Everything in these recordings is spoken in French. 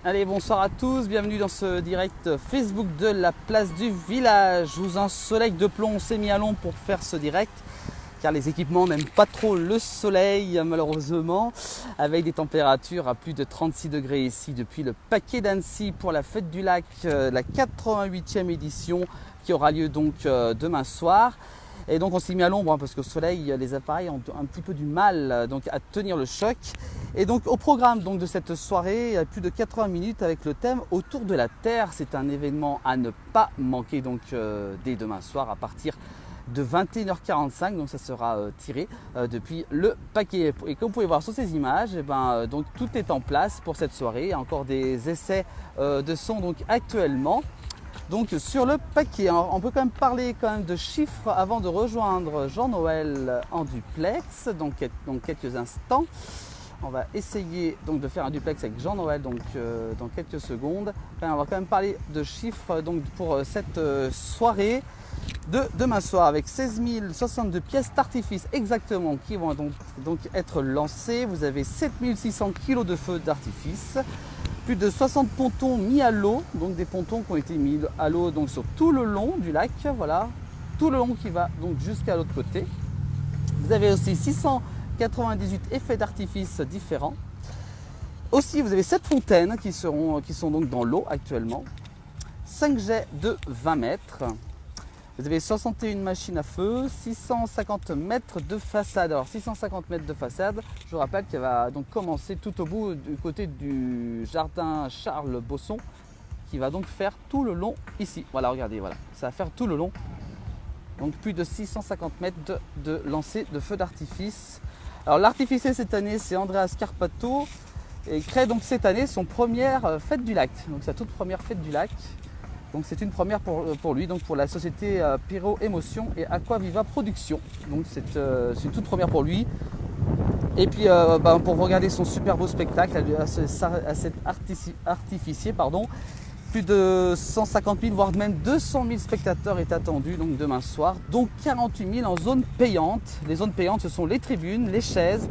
Allez, bonsoir à tous, bienvenue dans ce direct Facebook de la place du village. Sous un soleil de plomb, on s'est mis à l'ombre pour faire ce direct car les équipements n'aiment pas trop le soleil malheureusement, avec des températures à plus de 36 degrés ici depuis le paquet d'Annecy pour la fête du lac, la 88e édition qui aura lieu donc demain soir. Et donc on s'est mis à l'ombre parce qu'au soleil les appareils ont un petit peu du mal donc à tenir le choc. Et donc au programme donc de cette soirée, il y a plus de 80 minutes avec le thème Autour de la Terre. C'est un événement à ne pas manquer donc dès demain soir à partir de 21h45. Donc ça sera tiré depuis le paquet. Et comme vous pouvez voir sur ces images, donc tout est en place pour cette soirée. Il y a encore des essais de son donc actuellement. Donc sur le paquet, on peut quand même parler de chiffres avant de rejoindre Jean-Noël en duplex dans quelques instants. On va essayer donc de faire un duplex avec Jean-Noël dans quelques secondes. Enfin, on va quand même parler de chiffres donc pour cette soirée de demain soir avec 16 062 pièces d'artifice exactement qui vont donc être lancées. Vous avez 7 600 kg de feux d'artifice. Plus de 60 pontons mis à l'eau, donc des pontons qui ont été mis à l'eau donc sur tout le long du lac, voilà, tout le long qui va donc jusqu'à l'autre côté. Vous avez aussi 698 effets d'artifice différents. Aussi, vous avez 7 fontaines qui sont donc dans l'eau actuellement. 5 jets de 20 mètres. Vous avez 61 machines à feu, 650 mètres de façade. Alors 650 mètres de façade, je vous rappelle qu'elle va donc commencer tout au bout du côté du jardin Charles Bosson qui va donc faire tout le long ici. Voilà, regardez, voilà, ça va faire tout le long. Donc plus de 650 mètres de lancer de feux d'artifice. Alors l'artificier cette année, c'est Andrea Scarpato et il crée donc cette année son première fête du lac. Donc sa toute première fête du lac. Donc c'est une première pour lui, donc pour la société Pyro Émotion et Aquaviva Production. Donc c'est une toute première pour lui. Et puis pour regarder son super beau spectacle à cet artificier, plus de 150 000 voire même 200 000 spectateurs est attendu donc demain soir, dont 48 000 en zone payante. Les zones payantes, ce sont les tribunes, les chaises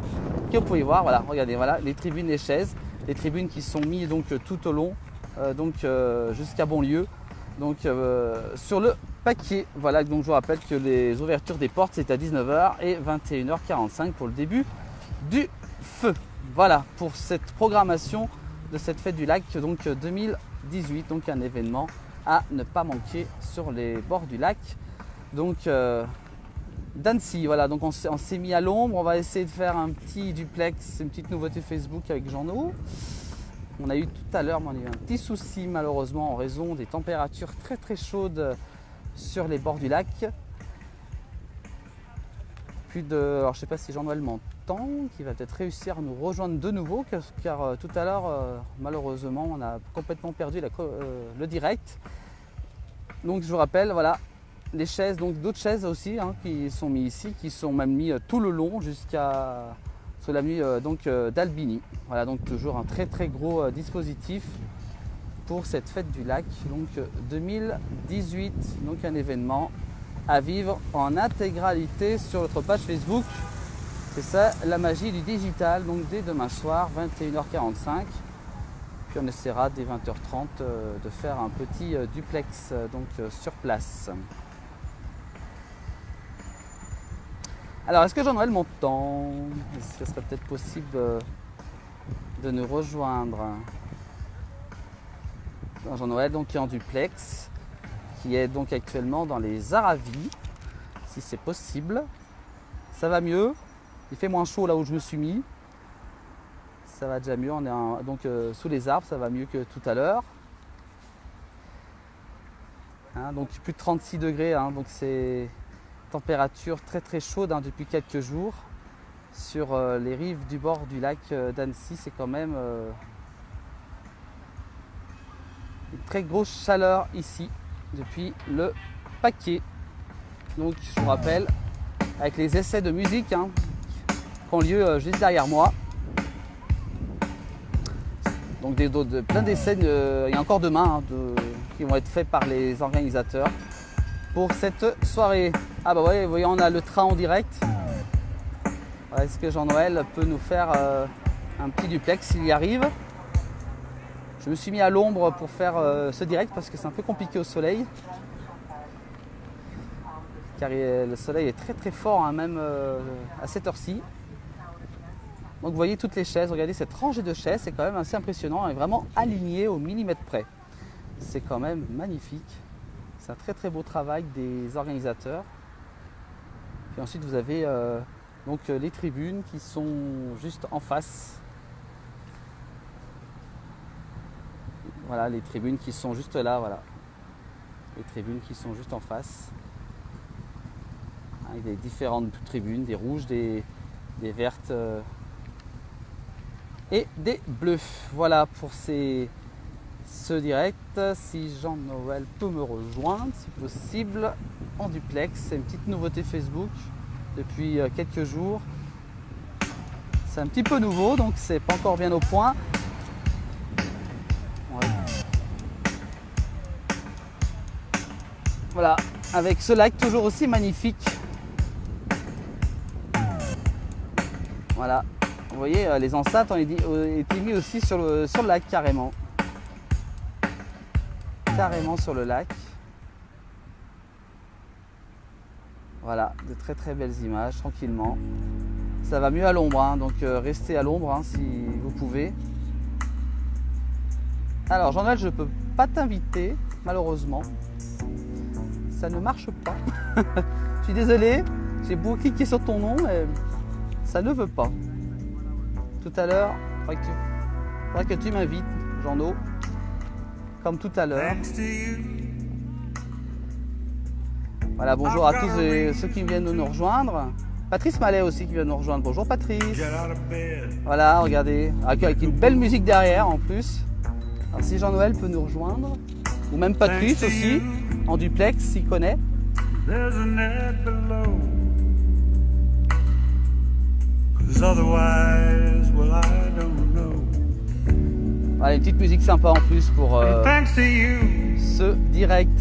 que vous pouvez voir. Voilà, regardez, voilà les tribunes, les chaises, les tribunes qui sont mises donc tout au long, jusqu'à Bonlieu. Donc sur le paquet, voilà, donc je vous rappelle que les ouvertures des portes c'est à 19h et 21h45 pour le début du feu. Voilà pour cette programmation de cette fête du lac donc 2018, donc un événement à ne pas manquer sur les bords du lac donc d'Annecy. Voilà, donc on s'est mis à l'ombre, on va essayer de faire un petit duplex, une petite nouveauté Facebook avec Jean-No. On a eu tout à l'heure un petit souci malheureusement en raison des températures très très chaudes sur les bords du lac. Alors je ne sais pas si Jean-Noël m'entend, qui va peut-être réussir à nous rejoindre de nouveau car tout à l'heure malheureusement on a complètement perdu le direct. Donc je vous rappelle, voilà, les chaises, donc d'autres chaises aussi qui sont mises ici, qui sont même mises tout le long jusqu'à sur l'avenue d'Albini. Voilà, donc toujours un très très gros dispositif pour cette fête du lac donc 2018, donc un événement à vivre en intégralité sur notre page Facebook. C'est ça la magie du digital, donc dès demain soir 21h45, puis on essaiera dès 20h30 de faire un petit duplex sur place. Alors, est-ce que Jean-Noël m'entend? Est-ce que ce serait peut-être possible de nous rejoindre? Jean-Noël, donc, qui est en duplex, qui est donc actuellement dans les Aravis, si c'est possible. Ça va mieux. Il fait moins chaud là où je me suis mis. Ça va déjà mieux. On est sous les arbres, ça va mieux que tout à l'heure. Donc plus de 36 degrés, donc c'est température très très chaude depuis quelques jours sur les rives du bord du lac d'Annecy. C'est quand même une très grosse chaleur ici depuis le paquet. Donc je vous rappelle avec les essais de musique qui ont lieu juste derrière moi. Donc plein d'essais, il y a encore demain qui vont être faits par les organisateurs pour cette soirée. Ah bah ouais, vous voyez, on a le train en direct. Est-ce que Jean-Noël peut nous faire un petit duplex s'il y arrive? Je Je me suis mis à l'ombre pour faire ce direct parce que c'est un peu compliqué au soleil. Car le soleil est très très fort, hein, même à cette heure-ci. Donc vous voyez toutes les chaises, regardez cette rangée de chaises, c'est quand même assez impressionnant et vraiment aligné au millimètre près. C'est quand même magnifique. C'est un très très beau travail des organisateurs. Puis ensuite vous avez donc les tribunes qui sont juste en face. Voilà, les tribunes qui sont juste là, voilà. Les tribunes qui sont juste en face. Avec des différentes tribunes, des rouges, des vertes et des bleus. Voilà pour ce direct. Si Jean-Noël peut me rejoindre, si possible, en duplex. C'est une petite nouveauté Facebook depuis quelques jours. C'est un petit peu nouveau, donc c'est pas encore bien au point. Voilà, avec ce lac toujours aussi magnifique. Voilà, vous voyez, les enceintes ont été mis aussi sur le lac carrément. Carrément sur le lac. Voilà, de très très belles images, tranquillement. Ça va mieux à l'ombre, hein, donc restez à l'ombre hein, si vous pouvez. Alors Jean-Noël, je ne peux pas t'inviter, malheureusement. Ça ne marche pas. Je suis désolé, j'ai beau cliquer sur ton nom, mais ça ne veut pas. Tout à l'heure, il faudra que tu m'invites, Jean-No, comme tout à l'heure. Voilà, bonjour à tous ceux qui viennent de nous rejoindre. Patrice Mallet aussi qui vient de nous rejoindre. Bonjour Patrice. Voilà, regardez, avec une belle musique derrière en plus. Alors si Jean-Noël peut nous rejoindre, ou même Patrice aussi, en duplex s'il connaît. Voilà, une petite musique sympa en plus pour ce direct.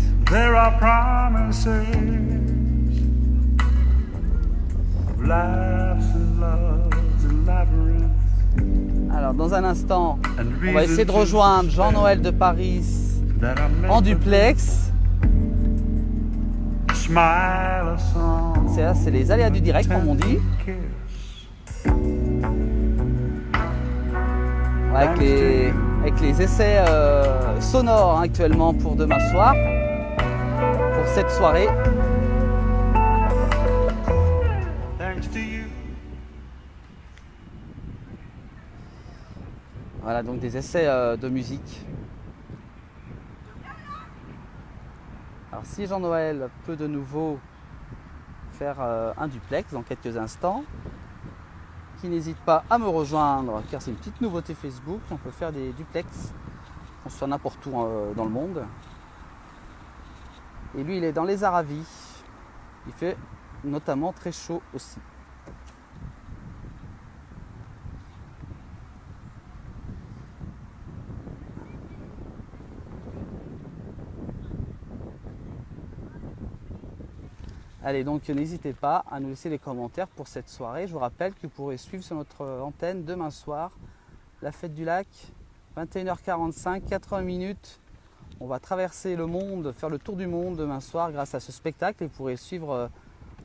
Alors dans un instant, on va essayer de rejoindre Jean-Noël de Paris en duplex. C'est les aléas du direct comme on dit. Avec les essais sonores hein, actuellement pour demain soir, pour cette soirée. Voilà donc des essais de musique. Alors si Jean-Noël peut de nouveau faire un duplex dans quelques instants, qui n'hésite pas à me rejoindre car c'est une petite nouveauté Facebook, on peut faire des duplex, on soit n'importe où dans le monde. Et lui il est dans les Aravis, il fait notamment très chaud aussi. Allez, donc n'hésitez pas à nous laisser des commentaires pour cette soirée. Je vous rappelle que vous pourrez suivre sur notre antenne demain soir la fête du lac, 21h45, 80 minutes. On va traverser le monde, faire le tour du monde demain soir grâce à ce spectacle et vous pourrez suivre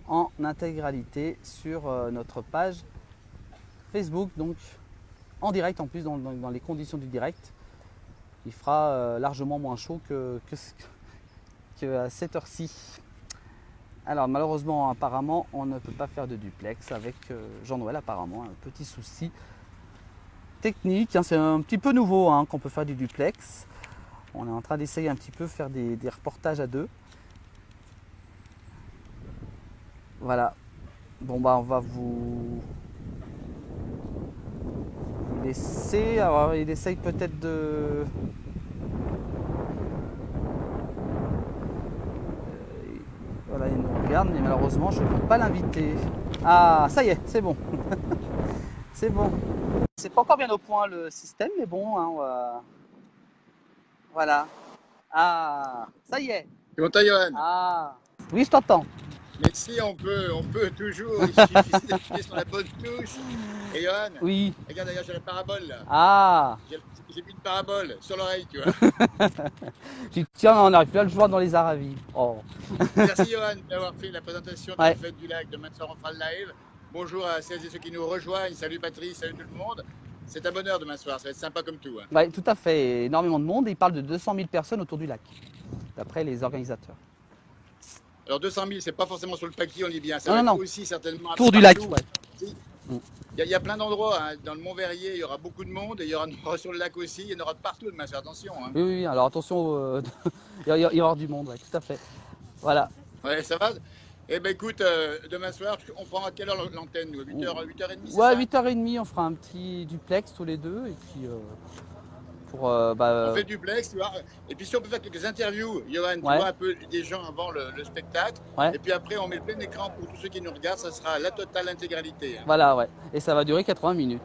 en intégralité sur notre page Facebook, donc en direct en plus dans les conditions du direct. Il fera largement moins chaud que à cette heure-ci. Alors malheureusement, apparemment, on ne peut pas faire de duplex avec Jean-Noël, apparemment, un petit souci technique. Hein, c'est un petit peu nouveau hein, qu'on peut faire du duplex. On est en train d'essayer un petit peu faire des reportages à deux. Voilà. Bon bah on va vous laisser. Alors il essaye peut-être de... Voilà, il nous regarde, mais malheureusement, je ne peux pas l'inviter. Ah, ça y est, c'est bon. C'est bon. C'est pas encore bien au point le système, mais bon, hein, on va... Voilà. Ah, ça y est. Tu m'entends, Johan? Ah, oui, je t'entends. Mais si on peut toujours, il suffit d'appuyer sur la bonne touche. Et Johan, Oui. regarde d'ailleurs, j'ai la parabole là. Ah. J'ai j'ai mis une parabole sur l'oreille, tu vois. J'ai dit, tiens, on n'arrive plus à le jouer dans les Aravis. Oh. Merci Johan d'avoir fait la présentation de la Ouais. fête du lac. Demain soir, on fera le live. Bonjour à celles et ceux qui nous rejoignent. Salut Patrice, salut tout le monde. C'est un bonheur demain soir, ça va être sympa comme tout, hein. Ouais, tout à fait. Énormément de monde. Et il parle de 200 000 personnes autour du lac, d'après les organisateurs. Alors 200 000, c'est pas forcément sur le paquis, on est bien. Ça Non, va non, être non. aussi certainement un peu Autour du lac, partout. ouais. Si. Mm. Il y a plein d'endroits, hein. Dans le Mont-Verrier, il y aura beaucoup de monde. Et il y en aura sur le lac aussi. Il y en aura de partout demain soir, attention, hein. Oui, oui, oui. Alors attention, il va y avoir du monde, ouais, tout à fait. Voilà. Ouais, ça va. Eh ben écoute, demain soir, on prend à quelle heure l'antenne, nous? 8h, 8h30, c'est Ouais, ça? 8h30, on fera un petit duplex tous les deux. Et puis, pour. On fait duplex, tu vois. Et puis si on peut faire quelques interviews, Johan, tu Ouais. vois un peu des gens avant le spectacle. Ouais. Et puis après, on met le plein écran pour tous ceux qui nous regardent. Ça sera la totale intégralité, hein. Voilà, ouais. Et ça va durer 80 minutes.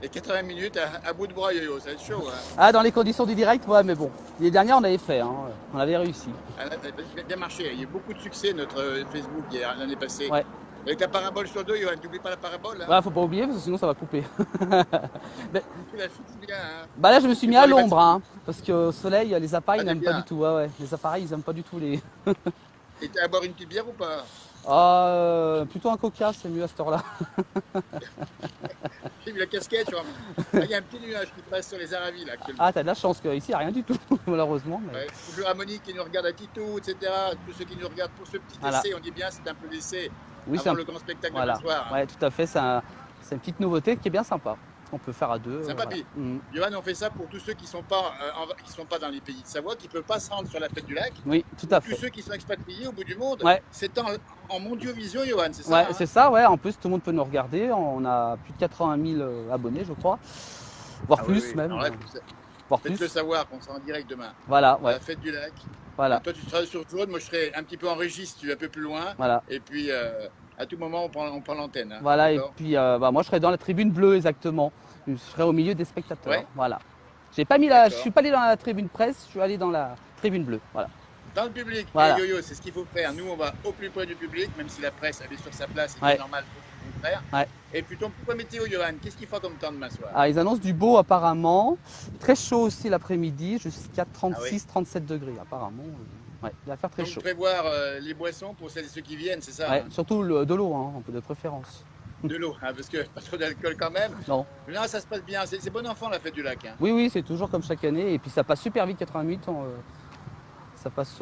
Et 80 minutes à bout de bras, yo-yo, ça va être chaud, hein. Ah, dans les conditions du direct, ouais, mais bon. Les dernières, on avait fait, hein. On avait réussi. Ah, ça a bien marché. Il y a eu beaucoup de succès, notre Facebook, l'année passée. Ouais. Avec ta parabole sur le dos, Johan, n'oublie pas la parabole, hein. Ouais, faut pas oublier, parce que sinon ça va couper. Tu la finis bien, hein. Bah là, je me suis mis à Pour les l'ombre, hein. Parce qu'au soleil, les appareils Ah, n'aiment t'es pas bien. du tout. Ouais, ouais. Les appareils, ils aiment pas du tout les. Et t'as à boire une petite bière ou pas? Plutôt un coca, c'est mieux à cette heure-là. J'ai vu la casquette, tu vois. Ah, il y a un petit nuage qui passe sur les Aravis, là, actuellement. Ah, t'as de la chance qu'ici, il n'y a rien du tout, malheureusement. Mais... Ouais. Bonjour à Monique qui nous regarde à Titou, etc. Tous ceux qui nous regardent pour ce petit Voilà. essai, on dit bien, c'est un peu l'essai Oui, avant un... le grand spectacle voilà. de ce soir, hein. Ouais, tout à fait, c'est une petite nouveauté qui est bien sympa. On peut faire à deux. Sympa, Voilà. puis, Johan, on fait ça pour tous ceux qui sont pas, qui sont pas dans les pays de Savoie, qui ne peuvent pas se rendre sur la fête du lac. Oui, tout à Tous fait. ceux qui sont expatriés au bout du monde. Ouais. C'est en mondiovision, Johan, c'est ça, Ouais, hein? c'est ça, ouais. En plus, tout le monde peut nous regarder. On a plus de 80 000 abonnés, je crois. Voire Ah plus oui, oui. même. Alors là, Voire faites-le plus. savoir qu'on sera en direct demain. Voilà, À ouais. la fête du lac. Voilà. Et toi, tu seras sur Claude, moi je serai un petit peu en régie si tu es un peu plus loin. Voilà. Et puis, à tout moment, on prend l'antenne, hein. Voilà, et D'accord. puis moi je serai dans la tribune bleue exactement. Je serai au milieu des spectateurs. Ouais. Voilà. J'ai pas mis la, je D'accord. suis pas allé dans la tribune presse, je suis allé dans la tribune bleue. Voilà. Dans le public, Voilà. et yo-yo, c'est ce qu'il faut faire. Nous, on va au plus près du public, même si la presse elle est sur sa place, c'est Ouais. normal pour le contraire. Ouais. Et puis ton point météo, Johan, qu'est-ce qu'il faut comme temps demain soir? Ah, ils annoncent du beau apparemment. Très chaud aussi l'après-midi, jusqu'à 36-37 degrés apparemment. Ouais, il va faire très Donc chaud. prévoir les boissons pour celles et ceux qui viennent, c'est ça, Ouais, hein? surtout de l'eau, hein, un peu de préférence. De l'eau, hein, parce que pas trop d'alcool quand même. Non. Mais là, ça se passe bien. C'est bon enfant la fête du lac, hein. Oui, oui, c'est toujours comme chaque année. Et puis ça passe super vite, 80 minutes. Ça passe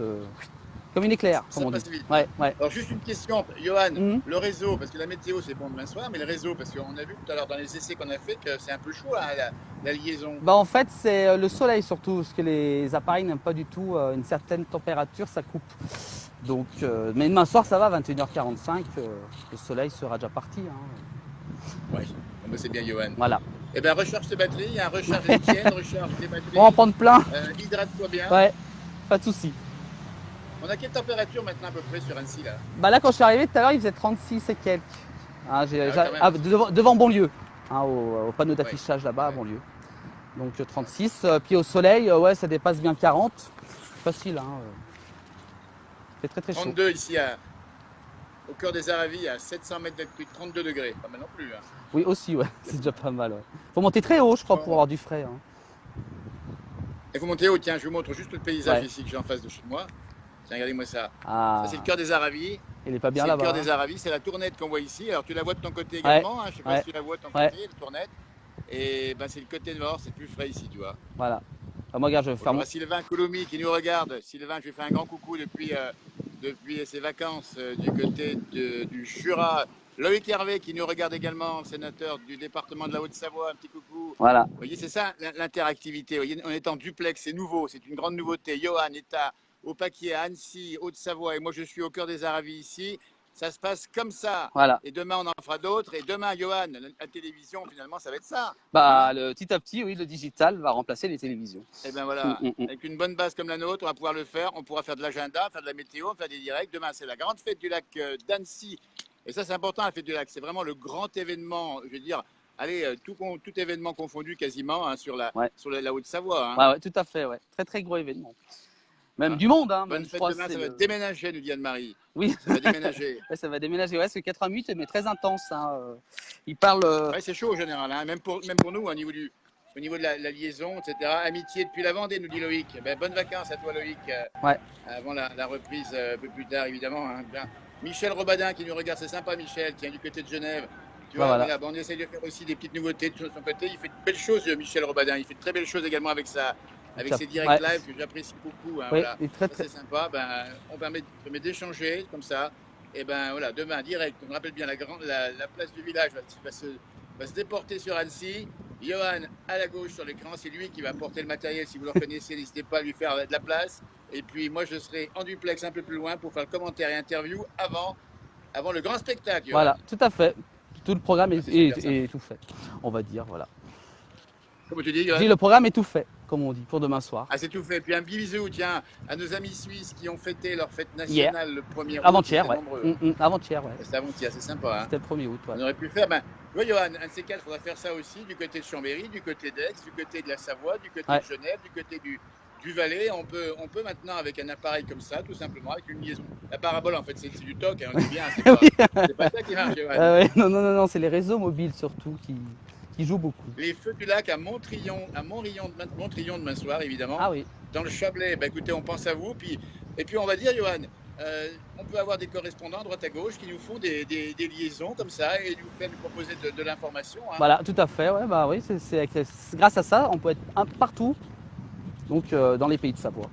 comme une éclair, Ça comme on passe dit. vite. Ouais, ouais. Alors juste une question, Johan, Mhm. le réseau, parce que la météo c'est bon demain soir, mais le réseau, parce qu'on a vu tout à l'heure dans les essais qu'on a fait que c'est un peu chaud, hein, la liaison. Bah en fait c'est le soleil surtout, parce que les appareils n'aiment pas du tout une certaine température, ça coupe. Donc, mais demain soir ça va, 21h45, le soleil sera déjà parti. Hein. Ouais, bon, bah, c'est bien, Johan. Voilà. Eh bien, recharge tes batteries, hein, recharge les tiennes, recharge tes batteries. On va en prendre plein. Hydrate-toi bien. Ouais, pas de souci. On a quelle température maintenant à peu près sur Annecy là? Bah là quand je suis arrivé tout à l'heure il faisait 36 et quelques. Hein, quand même. devant Bonlieu, hein, au panneau d'affichage là-bas à Ouais. Bonlieu. Donc 36, puis au soleil, ouais ça dépasse bien 40. Facile, hein. Il fait très très chaud. 32 ici au cœur des Aravis, à 700 mètres d'altitude, 32 degrés. Pas mal non plus, hein. Oui aussi, ouais, c'est déjà pas mal. Ouais. Faut monter très haut je crois pour avoir du frais. Hein. Et vous montez haut, tiens, je vous montre juste le paysage Ouais. ici que j'ai en face de chez moi. Tiens, regardez-moi ça. Ah, Ça, c'est le cœur des Aravis. il est pas bien C'est le cœur là-bas. des Aravis, c'est la tournette qu'on voit ici. Alors tu la vois de ton côté également, hein, je sais pas Ouais. si tu la vois de ton Ouais. côté, la tournette. Et ben, c'est le côté nord, c'est plus frais ici, tu vois. Voilà. Ah, moi regarde, je vais faire Bonjour mon... à Sylvain Couloumi qui nous regarde. Sylvain, je lui fais un grand coucou depuis ses vacances du côté du Jura. Loïc Hervé qui nous regarde également, sénateur du département de la Haute-Savoie, un petit coucou. Voilà. Vous voyez, c'est ça l'interactivité. Vous voyez, on est en duplex, c'est nouveau, c'est une grande nouveauté. Johan est au Paquier, à Annecy, Haute-Savoie, et moi je suis au cœur des Aravis ici. Ça se passe comme ça. Voilà. Et demain, on en fera d'autres. Et demain, Johan, la télévision, finalement, ça va être ça. Bah, petit à petit, oui, le digital va remplacer les télévisions. Et ben voilà, Mm. avec une bonne base comme la nôtre, on va pouvoir le faire. On pourra faire de l'agenda, faire de la météo, faire des directs. Demain, c'est la grande fête du lac d'Annecy. Et ça, c'est important, la fête du lac. C'est vraiment le grand événement, je veux dire, allez, tout événement confondu quasiment, hein, sur la Haute-Savoie, hein. Ouais, ouais, tout à fait, ouais. Très très gros événement. Même Hein. du monde. Hein, Bonne même, je fête crois, demain, c'est ça va le- déménager, nous dit Anne-Marie. Oui, Ça va déménager. ouais, ça va déménager. Ouais, c'est 88, mais très intense. Hein. Il parle. Ouais, c'est chaud au général, hein. Même pour nous, au niveau de la liaison, etc. Amitié depuis la Vendée, nous dit Loïc. Ben, bonnes vacances à toi, Loïc, Ouais, avant la reprise un peu plus tard, évidemment. Hein. Bien. Michel Robadin qui nous regarde, c'est sympa, Michel, qui est du côté de Genève. Tu bah vois, voilà. voilà, ben, on essaye de faire aussi des petites nouveautés de son côté. Il fait de belles choses, Michel Robadin. Il fait de très belles choses également avec ses directs Ouais, live que j'apprécie beaucoup. Hein, oui, voilà. il est très Ça, très. c'est sympa. Ben, on permet d'échanger comme ça. Et ben voilà, demain, direct, on rappelle bien la place du village va se déporter sur Annecy. Johan à la gauche sur l'écran, c'est lui qui va porter le matériel. Si vous le reconnaissez, n'hésitez pas à lui faire de la place. Et puis moi, je serai en duplex un peu plus loin pour faire le commentaire et interview avant le grand spectacle, Johan. Voilà, tout à fait. Tout le programme Ah, c'est super, ça. est tout fait. On va dire, voilà. Comment tu dis, Je Johan? dis, le programme est tout fait, comme on dit, pour demain soir. Ah, c'est tout fait. Puis un petit bisou, tiens, à nos amis suisses qui ont fêté leur fête Hier. nationale le 1er août. Avant-hier, Ils ouais. étaient nombreux. Avant-hier, ouais. C'est avant-hier, c'est sympa. Hein. C'était le 1er août, ouais. On aurait pu faire, ben, tu vois, Johan, un de ces quatre, il faudra faire ça aussi du côté de Chambéry, du côté d'Aix, du côté de la Savoie, du côté Ouais. de Genève, du côté du Valais. On peut maintenant, avec un appareil comme ça, tout simplement, avec une liaison. La parabole, en fait, c'est du TOC, hein, on dit bien, c'est pas ça qui marche, Johan. Ouais, non, c'est les réseaux mobiles surtout qui jouent beaucoup. Les feux du lac à Montrillon demain soir, évidemment. Ah oui, Dans le Chablais, ben, écoutez, on pense à vous. Et puis, on va dire, Johan, on peut avoir des correspondants à droite à gauche qui nous font des liaisons comme ça et nous proposer de l'information. Hein. voilà, tout à fait, ouais, bah oui, c'est grâce à ça, on peut être partout, donc dans les pays de Savoie.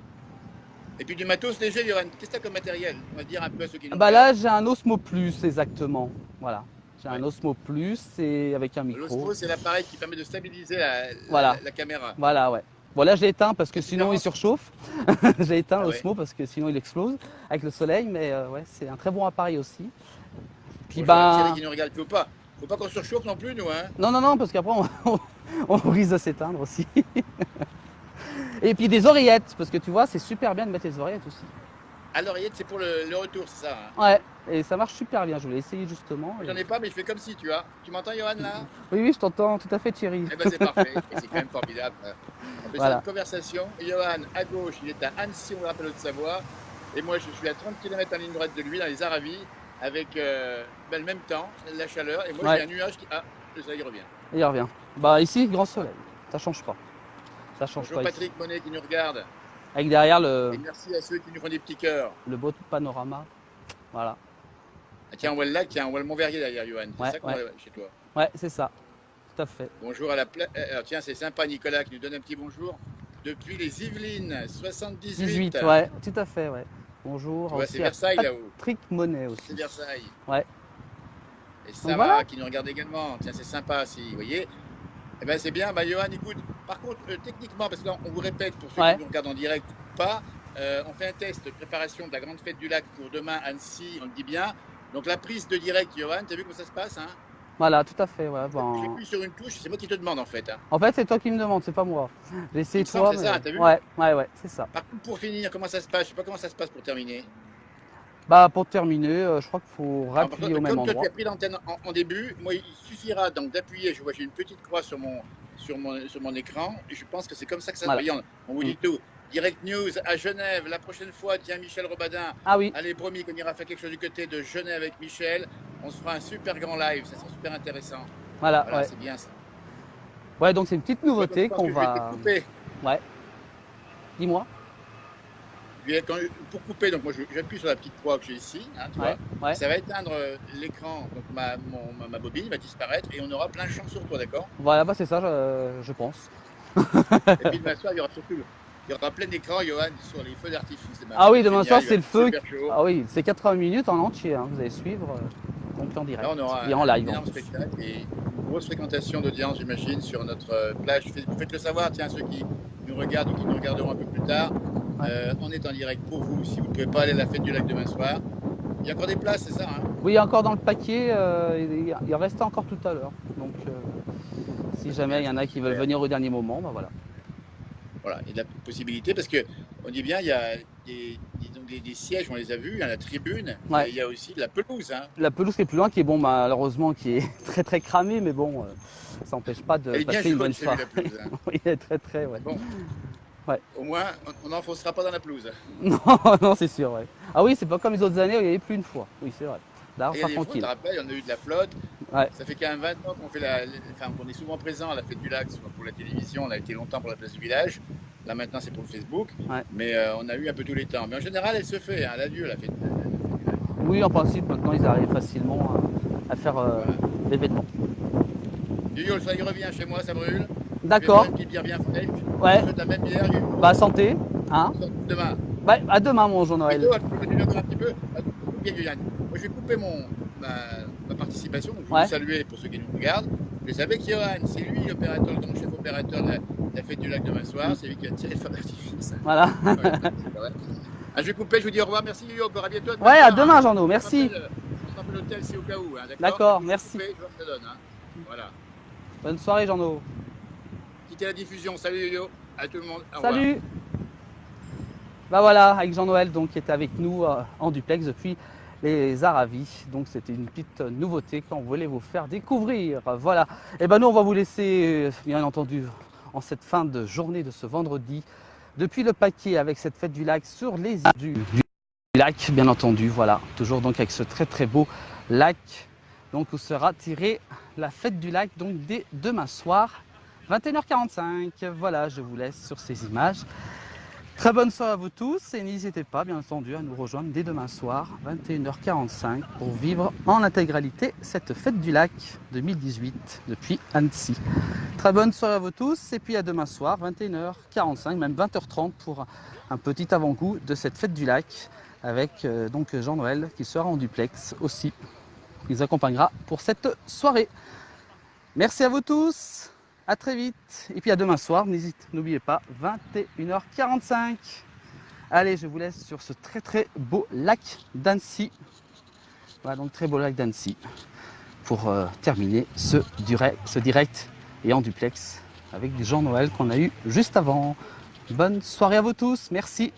Et puis du matos léger, Johan, qu'est-ce que tu as comme matériel? On va dire un peu à ceux qui nous Bah regardent. là, j'ai un Osmo Plus, exactement, voilà. J'ai un Ouais. Osmo Plus et avec un micro. L'Osmo, c'est l'appareil qui permet de stabiliser Voilà. la caméra. Voilà, ouais. Bon là, je l'ai éteint parce que C'est sinon différent. il surchauffe. J'ai éteint Ah ouais. l'Osmo parce que sinon il explose avec le soleil, mais ouais, c'est un très bon appareil aussi. Puis Bonjour à bah, Thierry qui nous regarde. Faut pas qu'on surchauffe non plus, nous. Hein. non, parce qu'après on risque de s'éteindre aussi. Et puis des oreillettes, parce que tu vois, c'est super bien de mettre les oreillettes aussi. À l'oreillette, c'est pour le retour, c'est ça. Hein. Ouais, et ça marche super bien. Je voulais essayer justement. J'en ai pas, mais je fais comme si, tu vois. Tu m'entends, Johan, là? Oui, je t'entends tout à fait, Thierry. Eh ben c'est parfait, et c'est quand même formidable. Hein. On fait ça Voilà. une conversation. Johan, à gauche, il est à Annecy, on le rappelle, Haute-Savoie. Et moi, je suis à 30 km en ligne droite de lui, dans les Aravis, avec le même temps, la chaleur. Et moi, Ouais. j'ai un nuage qui... Ah, le soleil revient. Et il revient. Bah ici, grand soleil. Ça change pas. Ça change Bonjour pas ici. Patrick Monet qui nous regarde. Avec derrière Et merci à ceux qui nous font des petits cœurs. le beau panorama. Voilà. Ah, tiens, on voit le lac, tiens, on voit le Mont-Verrier derrière, Johan. C'est Ouais, ça qu'on ouais. voit chez toi. Ouais, c'est ça. Tout à fait. Bonjour à la plage. Tiens, c'est sympa, Nicolas, qui nous donne un petit bonjour. Depuis les Yvelines, 78. 18, ouais, tout à fait, ouais. Bonjour. Tu vois, aussi c'est à Versailles là-haut. Patrick Monet aussi. C'est Versailles. Ouais. Et Sarah voilà. qui nous regarde également. Tiens, c'est sympa, si vous voyez. Eh ben c'est bien, bah, Johan, écoute. Par contre, techniquement, parce que là, on vous répète pour ceux Ouais. qui nous regardent en direct ou pas, on fait un test de préparation de la grande fête du lac pour demain, Annecy, on le dit bien. Donc la prise de direct, Johan, tu as vu comment ça se passe, hein? Voilà, tout à fait, ouais. Bon. J'appuie sur une touche, c'est moi qui te demande en fait. Hein. En fait, c'est toi qui me demandes, c'est pas moi. J'ai essayé Il me semble, toi. c'est mais- ça, t'as vu Ouais, c'est ça. Par contre, pour finir, comment ça se passe? Je sais pas comment ça se passe pour terminer. Bah, pour terminer, je crois qu'il faut Alors, par rappuyer contre, au même comme toi, endroit. tu as pris l'antenne en début, moi, il suffira donc d'appuyer. Je vois, j'ai une petite croix sur mon écran. Et je pense que c'est comme ça que ça se Voilà. voit. On vous dit tout. Direct News à Genève. La prochaine fois, tiens, Michel Robadin. Ah oui, Allez, promis qu'on ira faire quelque chose du côté de Genève avec Michel. On se fera un super grand live. Ça sera super intéressant. voilà, Voilà, ouais. c'est bien ça. Ouais, donc c'est une petite nouveauté Je pense qu'on que je vais va. te couper. Ouais. Dis-moi. Pour couper, donc moi j'appuie sur la petite croix que j'ai ici, hein, tu Ouais, vois. ouais. Ça va éteindre l'écran, donc ma bobine va disparaître et on aura plein de champs sur toi, d'accord? Voilà, bah c'est ça, je pense. Et puis demain soir, il y aura plein d'écrans, Johan, sur les feux d'artifice. Ben, Ah oui, c'est demain génial, soir, il va c'est le être feu. super chaud. Ah oui, c'est 80 minutes en entier, hein. Vous allez suivre donc en direct. Là, on aura et en live. un énorme spectacle et une grosse fréquentation d'audience, j'imagine, sur notre plage. Vous faites le savoir, tiens, ceux qui nous regardent ou qui nous regarderont un peu plus tard. On est en direct pour vous. Si vous ne pouvez pas aller à la fête du lac demain soir, il y a encore des places, c'est ça, hein? Oui, encore dans le paquet, il en restait encore tout à l'heure. Donc, si jamais il y en a qui veulent venir au dernier moment, bah voilà. Voilà, il y a de la possibilité parce que on dit bien, il y a des sièges, on les a vus, il y a la tribune, Ouais. et il y a aussi de la pelouse. Hein. La pelouse qui est plus loin, qui est bon, malheureusement, qui est très très cramée, mais bon, ça n'empêche pas de Elle est bien passer une chaude, bonne j'ai vu la soirée. pelouse. Hein. Oui, elle est très très, ouais. Bon. Ouais. Au moins, on n'enfoncera pas dans la pelouse. Non, non, c'est sûr, ouais. Ah oui, c'est pas comme les autres années où il n'y avait plus une fois. Oui, c'est vrai. Là, on Et il y a sera des fois, tu te tranquille. rappelles, on a eu de la flotte. Ouais. Ça fait quand même 20 ans qu'on fait enfin, qu'on est souvent présent à la fête du lac, soit pour la télévision, on a été longtemps pour la place du village. Là maintenant c'est pour le Facebook. Ouais. Mais on a eu un peu tous les temps. Mais en général elle se fait, hein, elle a lieu la fête du lac. Oui, en principe, maintenant, ils arrivent facilement à faire Voilà. l'événement. Yo, ça y revient chez moi, ça brûle. D'accord. Je vais faire une petite bière bien fraîche. Ouais. Je fais de la même bière. Bah, santé. Hein. Demain. Bah, à demain, mon Jean-Noël. Plutôt, je peux continuer encore un petit peu. Bien, Guyane. Moi, je vais couper ma participation. Donc, je vais vous saluer pour ceux qui nous regardent. Je savais que Johan, c'est lui l'opérateur, le chef opérateur de la fête du lac demain soir. C'est lui qui a tiré le feu d'artifice. Voilà. Ouais. Je vais couper, je vous dis au revoir. Merci, Yo. Encore à bientôt. Ouais, à demain, Jean-No. Merci. On se rappelle l'hôtel, c'est au cas où. Hein, d'accord, merci. Couper, je vois ce que ça donne. Hein. Voilà. Bonne soirée, Jean-No. Quittez la diffusion. Salut, Yo. À tout le monde. Au Salut. revoir. Bah voilà, avec Jean-Noël donc qui était avec nous en duplex depuis les Aravis. Donc c'était une petite nouveauté qu'on voulait vous faire découvrir. Voilà. Et ben nous on va vous laisser bien entendu en cette fin de journée de ce vendredi depuis le paquet avec cette fête du lac sur les îles du lac bien entendu. Voilà, toujours donc avec ce très très beau lac donc où sera tirée la fête du lac donc dès demain soir 21h45. Voilà, je vous laisse sur ces images. Très bonne soirée à vous tous et n'hésitez pas bien entendu à nous rejoindre dès demain soir 21h45 pour vivre en intégralité cette fête du lac 2018 depuis Annecy. Très bonne soirée à vous tous et puis à demain soir 21h45 même 20h30 pour un petit avant-goût de cette fête du lac avec donc Jean-Noël qui sera en duplex aussi. Il nous accompagnera pour cette soirée. Merci à vous tous. À très vite. Et puis à demain soir, n'oubliez pas, 21h45. Allez, je vous laisse sur ce très très beau lac d'Annecy. Voilà, donc très beau lac d'Annecy pour terminer ce direct et en duplex avec Jean-Noël qu'on a eu juste avant. Bonne soirée à vous tous. Merci.